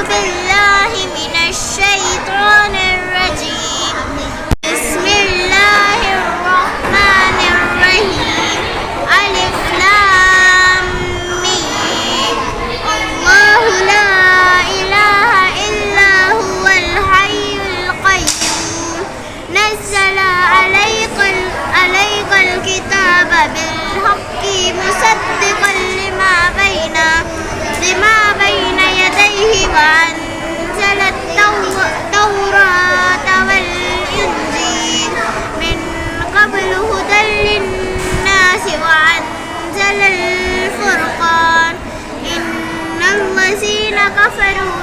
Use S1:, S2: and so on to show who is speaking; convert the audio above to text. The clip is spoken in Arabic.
S1: بالله من الشيطان الرجيم. بسم الله الرحمن الرحيم. ألف لام ميم. الله لا إله إلا هو الحي القيوم. نزل عليك الكتاب بالحق مصدقا لما بين يديه وأنزل التوراة والإنجيل من قبل هدى للناس وأنزل الفرقان. إن الذين كفروا